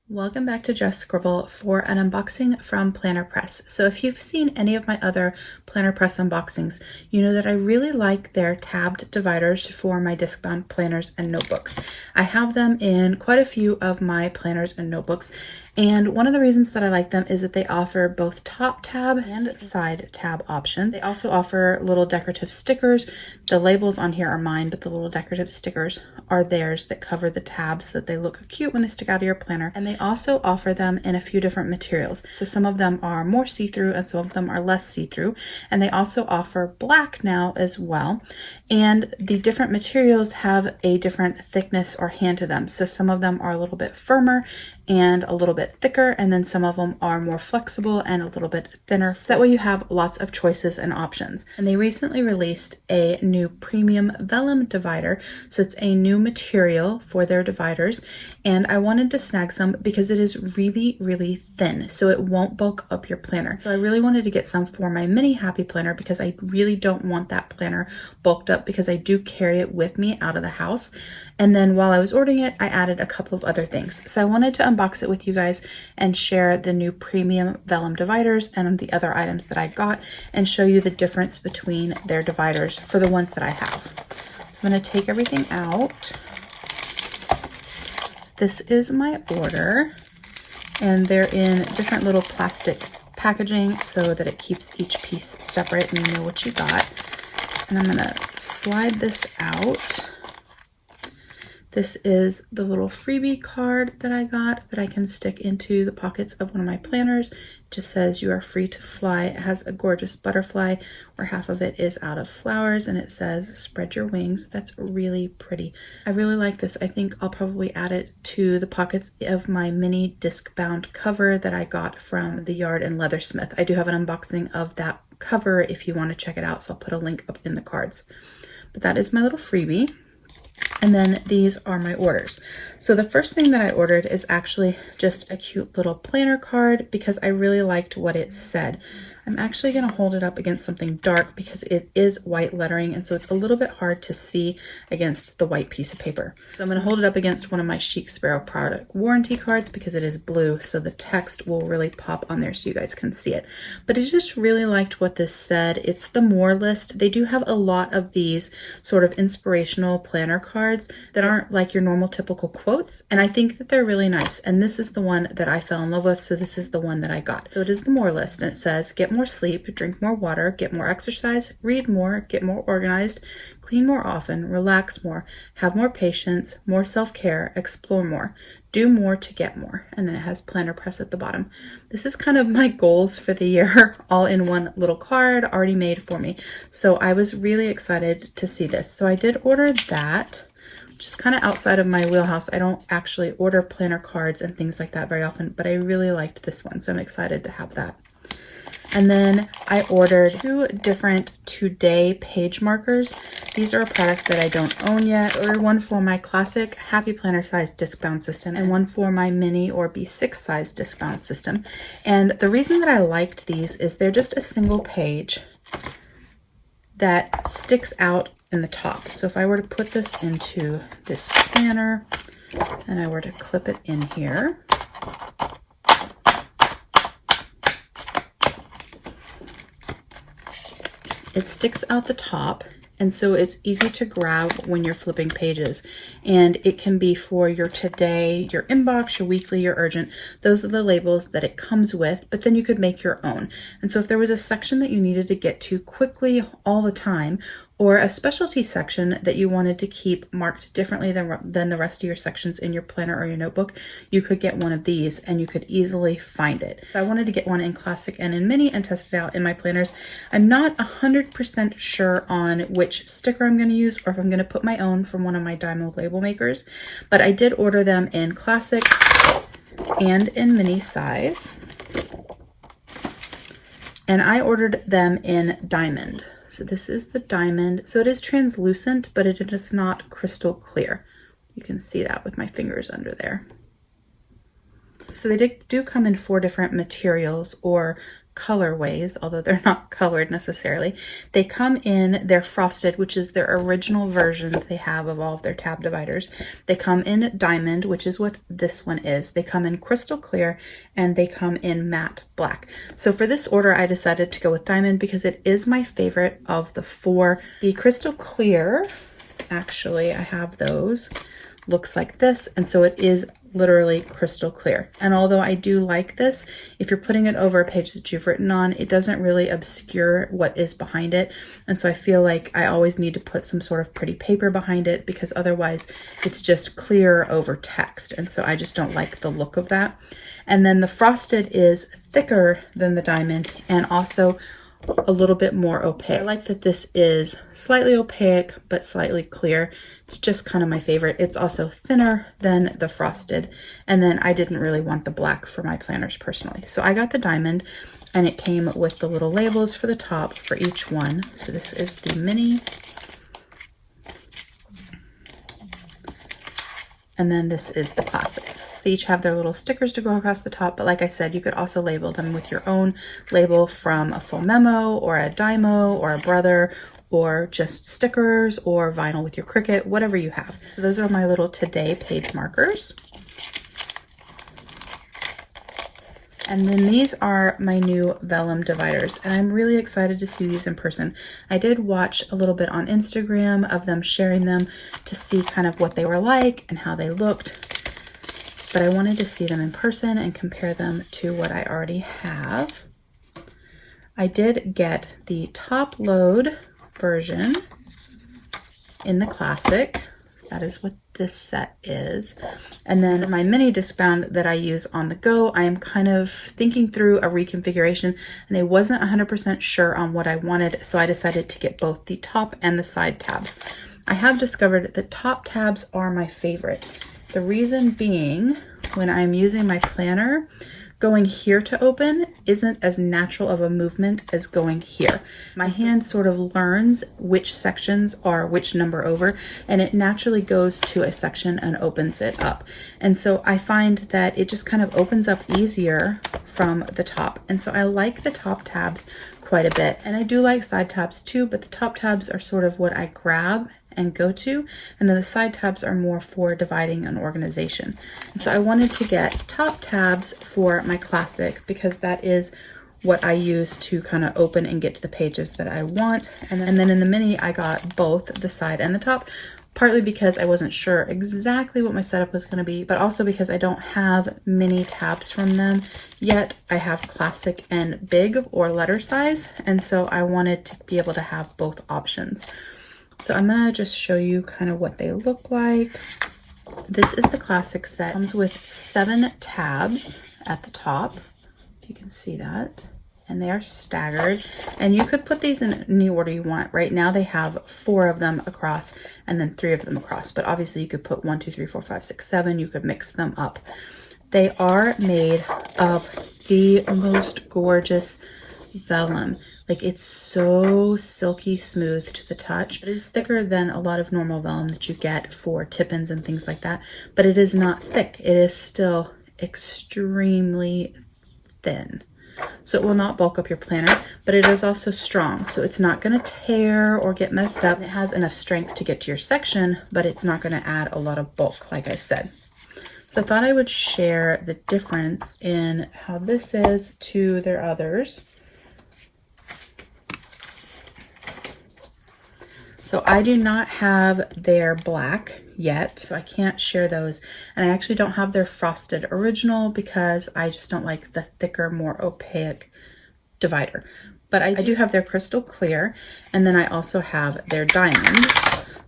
Welcome back to Just Scribble for an unboxing from Planner Press. So if you've seen any of my other Planner Press unboxings, you know that I really like their tabbed dividers for my Discbound planners and notebooks. I have them in quite a few of my planners and notebooks, and one of the reasons that I like them is that they offer both top tab and side tab options. They also offer little decorative stickers. The labels on here are mine, but the little decorative stickers are theirs that cover the tabs so that they look cute when they stick out of your planner. And they also offer them in a few different materials. So some of them are more see-through and some of them are less see-through. And they also offer black now as well. And the different materials have a different thickness or hand to them. So some of them are a little bit firmer and a little bit thicker, and then some of them are more flexible and a little bit thinner. So that way you have lots of choices and options. And they recently released a new Premium Vellum divider. So it's a new material for their dividers. And I wanted to snag some because it is really, really thin. So it won't bulk up your planner. So I really wanted to get some for my mini happy planner because I really don't want that planner bulked up because I do carry it with me out of the house. And then while I was ordering it, I added a couple of other things. So I wanted to unbox it with you guys and share the new Premium Vellum dividers and the other items that I got and show you the difference between their dividers for the ones that I have. So I'm going to take everything out. This is my order, and they're in different little plastic packaging so that it keeps each piece separate and you know what you got. And I'm going to slide this out. This is the little freebie card that I got that I can stick into the pockets of one of my planners. It just says you are free to fly. It has a gorgeous butterfly where half of it is out of flowers and it says spread your wings. That's really pretty. I really like this. I think I'll probably add it to the pockets of my mini Discbound cover that I got from the Yard and Leathersmith. I do have an unboxing of that cover if you want to check it out, so I'll put a link up in the cards. But that is my little freebie. And then these are my orders. So the first thing that I ordered is actually just a cute little planner card because I really liked what it said. I'm actually going to hold it up against something dark because it is white lettering, and so it's a little bit hard to see against the white piece of paper. So I'm going to hold it up against one of my Chic Sparrow product warranty cards because it is blue, so the text will really pop on there so you guys can see it. But I just really liked what this said. It's the More list. They do have a lot of these sort of inspirational planner cards that aren't like your normal typical quotes, and I think that they're really nice. And this is the one that I fell in love with, so this is the one that I got. So it is the More list, and it says get more sleep, drink more water, get more exercise, read more, get more organized, clean more often, relax more, have more patience, more self-care, explore more, do more to get more. And then it has Planner Press at the bottom. This is kind of my goals for the year, all in one little card already made for me. So I was really excited to see this. So I did order that, which is kind of outside of my wheelhouse. I don't actually order planner cards and things like that very often, but I really liked this one. So I'm excited to have that. And then I ordered 2 different today page markers. These are a product that I don't own yet. I ordered one for my classic Happy Planner size Discbound system and one for my mini or B6 size Discbound system. And the reason that I liked these is they're just a single page that sticks out in the top. So if I were to put this into this planner and I were to clip it in here, it sticks out the top, and so it's easy to grab when you're flipping pages. And it can be for your today, your inbox, your weekly, your urgent. Those are the labels that it comes with, but then you could make your own. And so if there was a section that you needed to get to quickly all the time, or a specialty section that you wanted to keep marked differently than the rest of your sections in your planner or your notebook, you could get one of these and you could easily find it. So I wanted to get one in classic and in mini and test it out in my planners. I'm not 100% sure on which sticker I'm going to use or if I'm going to put my own from one of my Dymo label makers, but I did order them in classic and in mini size, and I ordered them in diamond. So this is the diamond. So it is translucent, but it is not crystal clear. You can see that with my fingers under there. So they do come in 4 different materials or colorways, although they're not colored necessarily. They come in, they're frosted, which is their original version that they have of all of their tab dividers. They come in diamond, which is what this one is. They come in crystal clear, and they come in matte black. So for this order, I decided to go with diamond because it is my favorite of the four. The crystal clear, actually, I have those, looks like this, and so it is literally crystal clear. And although I do like this, if you're putting it over a page that you've written on, it doesn't really obscure what is behind it. And so I feel like I always need to put some sort of pretty paper behind it, because otherwise it's just clear over text. And so I just don't like the look of that. And then the frosted is thicker than the diamond and also a little bit more opaque. I like that this is slightly opaque but slightly clear. It's just kind of my favorite. It's also thinner than the frosted, and then I didn't really want the black for my planners personally, so I got the diamond, and it came with the little labels for the top for each one. So this is the mini, and then this is the classic. They each have their little stickers to go across the top, but like I said, you could also label them with your own label from a full memo or a Dymo or a Brother, or just stickers or vinyl with your Cricut, whatever you have. So those are my little today page markers. And then these are my new vellum dividers, and I'm really excited to see these in person. I did watch a little bit on Instagram of them sharing them to see kind of what they were like and how they looked, but I wanted to see them in person and compare them to what I already have. I did get the top load version in the classic. That is what this set is. And then my mini Discbound that I use on the go, I am kind of thinking through a reconfiguration, and I wasn't 100% sure on what I wanted, so I decided to get both the top and the side tabs. I have discovered that top tabs are my favorite. The reason being, when I'm using my planner, going here to open isn't as natural of a movement as going here. My hand sort of learns which sections are which number over, and it naturally goes to a section and opens it up. And so I find that it just kind of opens up easier from the top. And so I like the top tabs quite a bit. And I do like side tabs too, but the top tabs are sort of what I grab and go to, and then the side tabs are more for dividing and organization. And so I wanted to get top tabs for my classic because that is what I use to kind of open and get to the pages that I want. And then in the mini, I got both the side and the top, partly because I wasn't sure exactly what my setup was going to be, but also because I don't have mini tabs from them yet. I have classic and big or letter size, and so I wanted to be able to have both options. So I'm gonna just show you kind of what they look like. This is the classic set. It comes with 7 tabs at the top, if you can see that, and they are staggered. And you could put these in any order you want. Right now they have 4 of them across and then 3 of them across, but obviously you could put 1, 2, 3, 4, 5, 6, 7. You could mix them up. They are made of the most gorgeous vellum. Like, it's so silky smooth to the touch. It is thicker than a lot of normal vellum that you get for tip-ins and things like that, but it is not thick. It is still extremely thin. So it will not bulk up your planner, but it is also strong. So it's not going to tear or get messed up. It has enough strength to get to your section, but it's not going to add a lot of bulk, like I said. So I thought I would share the difference in how this is to their others. So I do not have their black yet, so I can't share those. And I actually don't have their frosted original because I just don't like the thicker, more opaque divider. But I do have their crystal clear, and then I also have their diamond.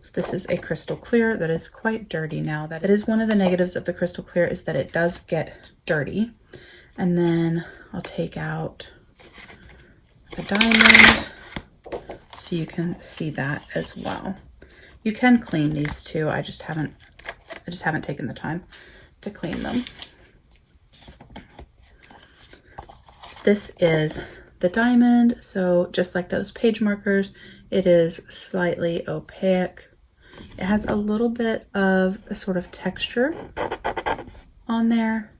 So this is a crystal clear that is quite dirty now. That is one of the negatives of the crystal clear, is that it does get dirty. And then I'll take out the diamond, so you can see that as well. You can clean these too. I just haven't taken the time to clean them. This is the diamond. So just like those page markers, it is slightly opaque. It has a little bit of a sort of texture on there.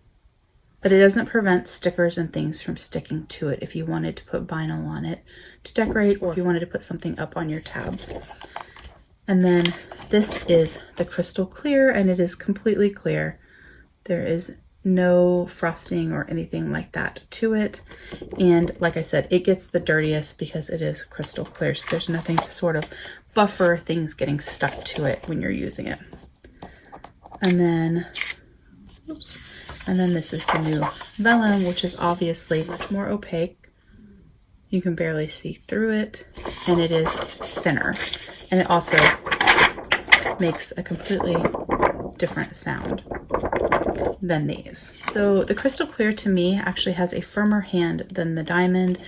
but it doesn't prevent stickers and things from sticking to it if you wanted to put vinyl on it to decorate, or if you wanted to put something up on your tabs. And then this is the crystal clear, and it is completely clear. There is no frosting or anything like that to it. And like I said, it gets the dirtiest because it is crystal clear. So there's nothing to sort of buffer things getting stuck to it when you're using it. And then, and then this is the new vellum, which is obviously much more opaque. You can barely see through it, and it is thinner. And it also makes a completely different sound than these. So the crystal clear to me actually has a firmer hand than the diamond,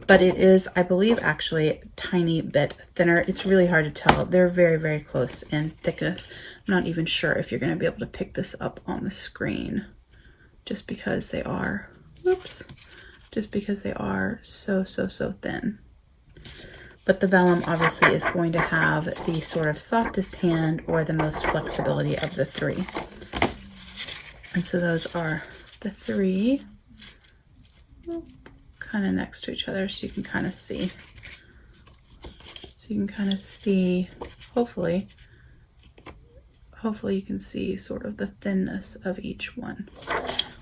but it is, I believe, actually a tiny bit thinner. It's really hard to tell. They're very, very close in thickness. I'm not even sure if you're going to be able to pick this up on the screen just because they are, just because they are so thin. But the vellum obviously is going to have the sort of softest hand or the most flexibility of the three. And so those are the three, kind of next to each other, so you can kind of see. So you can kind of see, hopefully you can see sort of the thinness of each one.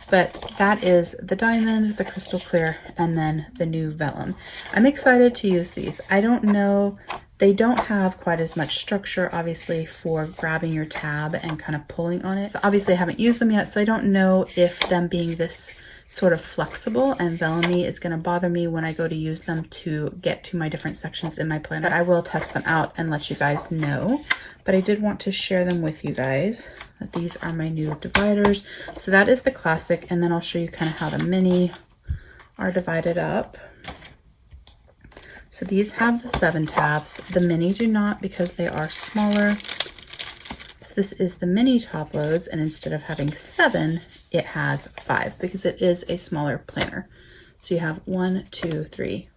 But that is the diamond, the crystal clear, and then the new vellum. I'm excited to use these. I don't know, they don't have quite as much structure, obviously, for grabbing your tab and kind of pulling on it. So obviously I haven't used them yet, so I don't know if them being this sort of flexible and vellumy is going to bother me when I go to use them to get to my different sections in my planner. But I will test them out and let you guys know. But I did want to share them with you guys, that these are my new dividers. So that is the classic, and then I'll show you kind of how the mini are divided up. So these have the 7 tabs. The mini do not because they are smaller. So this is the mini top loads, and instead of having 7, it has 5 because it is a smaller planner. So you have 1, 2, 3,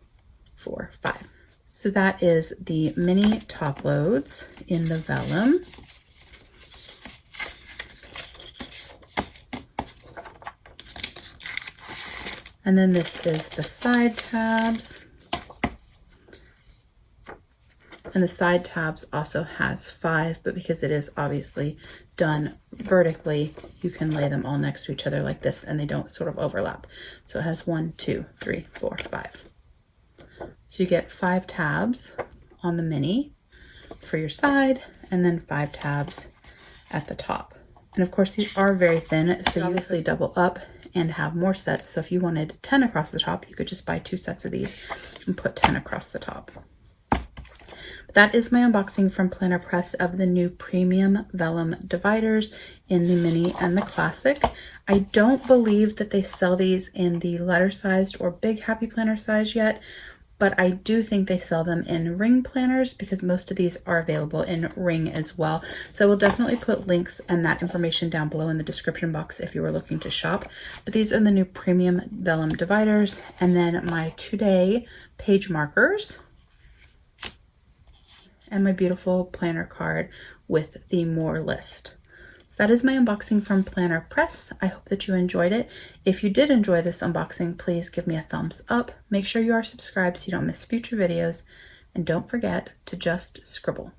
4, 5. So that is the mini top loads in the vellum. And then this is the side tabs. And the side tabs also has 5, but because it is obviously done vertically, you can lay them all next to each other like this and they don't sort of overlap. So it has 1, 2, 3, 4, 5. So you get 5 tabs on the mini for your side, and then 5 tabs at the top. And of course these are very thin, so you obviously double up and have more sets. So if you wanted 10 across the top, you could just buy 2 sets of these and put 10 across the top. That is my unboxing from Planner Press of the new Premium Vellum Dividers in the Mini and the Classic. I don't believe that they sell these in the letter sized or big Happy Planner size yet, but I do think they sell them in ring planners because most of these are available in ring as well. So I will definitely put links and that information down below in the description box if you were looking to shop. But these are the new Premium Vellum Dividers, and then my today page markers, and my beautiful planner card with the more list. So that is my unboxing from Planner Press. I hope that you enjoyed it. If you did enjoy this unboxing, please give me a thumbs up. Make sure you are subscribed so you don't miss future videos. And don't forget to just scribble.